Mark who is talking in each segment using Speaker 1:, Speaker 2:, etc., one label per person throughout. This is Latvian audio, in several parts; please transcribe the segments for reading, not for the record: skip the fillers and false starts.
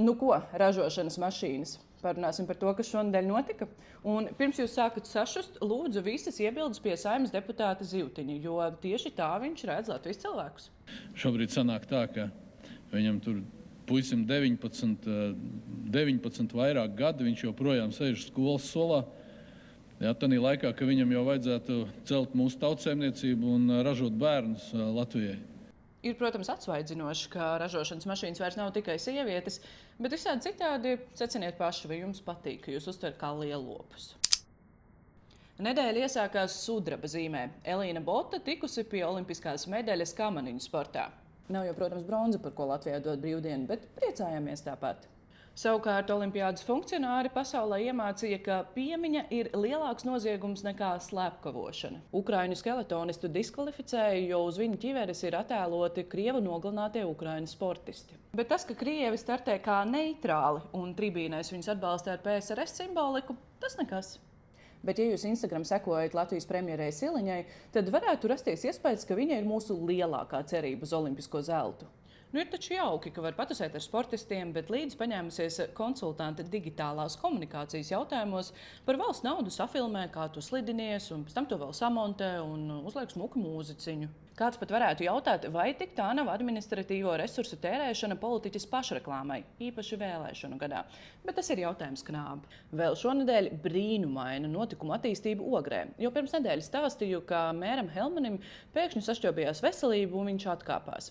Speaker 1: Nu ko, ražošanas mašīnas. Parunāsim par to, kas šonadēļ notika. Un pirms jūs sākat sašust, lūdzu visas iebildes pie Saeimas deputāta Zivtiņa, jo tieši tā viņš redz Latvijas cilvēkus.
Speaker 2: Šobrīd sanāk tā, ka viņam tur puisim 19 vairāk gadi, viņš joprojām sēž skolas solā. Jā, tādā laikā, ka viņam jau vajadzētu celt mūsu tautsēmniecību un ražot bērnus Latvijai.
Speaker 1: Ir, protams, atsvaidzinoši, ka ražošanas mašīnas vairs nav tikai sievietes, bet visādi citādi seciniet paši, vai jums patīk, ka jūs uztverat kā lielopus. Nedēļa iesākās sudraba zīmē. Elīna Bota tikusi pie olimpiskās medaļas kamaniņu sportā. Nav jau, protams, bronza, par ko Latvijā dod brīvdienu, bet priecājāmies tāpat. Savukārt olimpiādas funkcionāri pasaulē iemācīja, ka piemiņa ir lielāks noziegums nekā slepkavošana. Ukraiņu skeletonistu diskvalificēja, jo uz viņa ķiveres ir attēloti Krievu nogalinātie ukraiņu sportisti. Bet tas, ka Krievi startē kā neitrāli un tribīnēs viņus atbalsta ar PSRS simboliku, tas nekas. Bet, ja jūs Instagram sekojat Latvijas premjerei Siliņai, tad varētu rasties iespējas, ka viņa ir mūsu lielākā cerība uz olimpisko zeltu. Nu, ir taču jauki, ka var patusēt ar sportistiem, bet līdz paņēmusies konsultante digitālās komunikācijas jautājumos par valsts naudu safilmē, kā tu slidinies, un pēc tam to vēl samontē un uzliek smuku mūziciņu. Kāds pat varētu jautāt, vai tik tā nav administratīvo resursu tērēšana politiķis pašreklāmai, īpaši vēlēšanu gadā. Bet tas ir jautājums knābi. Vēl šonadēļ brīnumaina notikuma attīstība Ogrē, jo pirms nedēļas stāstīju, ka mēram Helmanim pēkšņi sašķobījās veselību un viņš atkāpās.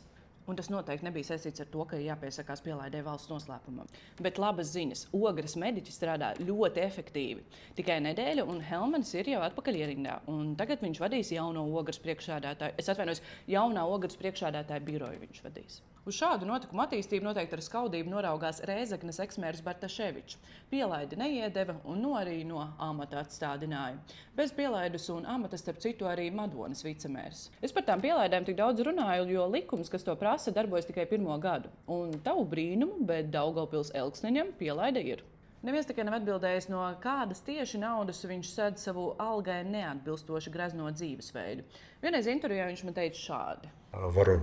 Speaker 1: Un tas noteikti nebija saistīts ar to, ka jāpiesakās pielaidē valsts noslēpumam. Bet labas ziņas. Ogres mediķi strādā ļoti efektīvi. Tikai nedēļa, un Helmanis ir jau atpakaļ ierindā. Un tagad viņš vadīs jauno ogres priekšsēdētāju. Jaunā ogres priekšsēdētāja biroju viņš vadīs. Uz šādu notikumu attīstību noteikti ar skaudību noraugās Rēzeknes eksmērs Bartaševičs. Pielaidi neiedeva un arī no amata atstādināja. Bez pielaidus un amata, starp citu, arī Madonas vicemērs. Es par tām pielaidēm tik daudz runāju, jo likums, kas to prasa, darbojas tikai 1. gadu. Un tavu brīnumu, bet Daugavpils Elksniņam pielaide ir. Neviens tikai nav atbildējis, no kādas tieši naudas viņš sēd savu algai neatbilstoši grezno dzīvesveidu. Vienreiz intervijā viņš man teica šādi.
Speaker 3: Varu,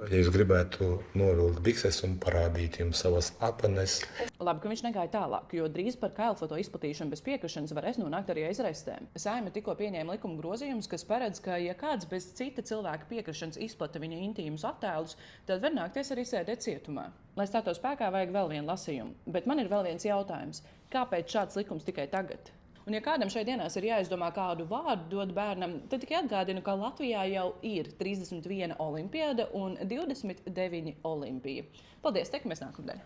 Speaker 3: ja jūs gribētu novilkt bikses un parādīt jums savas apanes.
Speaker 1: Labi, ka viņš negāja tālāk, jo drīz par kailfoto izplatīšanu bez piekrišanas varēs nonākt arī aiz restēm. Saeima tikko pieņēma likuma grozījumus, kas paredz, ka, ja kāds bez cita cilvēka piekrišanas izplata viņa intīmus attēlus, tad var nākties arī sēdēt cietumā. Lai stātos spēkā, vajag vēl vienu lasījumu. Bet man ir vēl viens jautājums. Kāpēc šāds likums tikai tagad? Un, ja kādam šeit dienās ir jāizdomā, kādu vārdu dot bērnam, tad tikai atgādinu, ka Latvijā jau ir 31 olimpiāda un 29 olimpija. Paldies, tiekamies nākamnedēļ!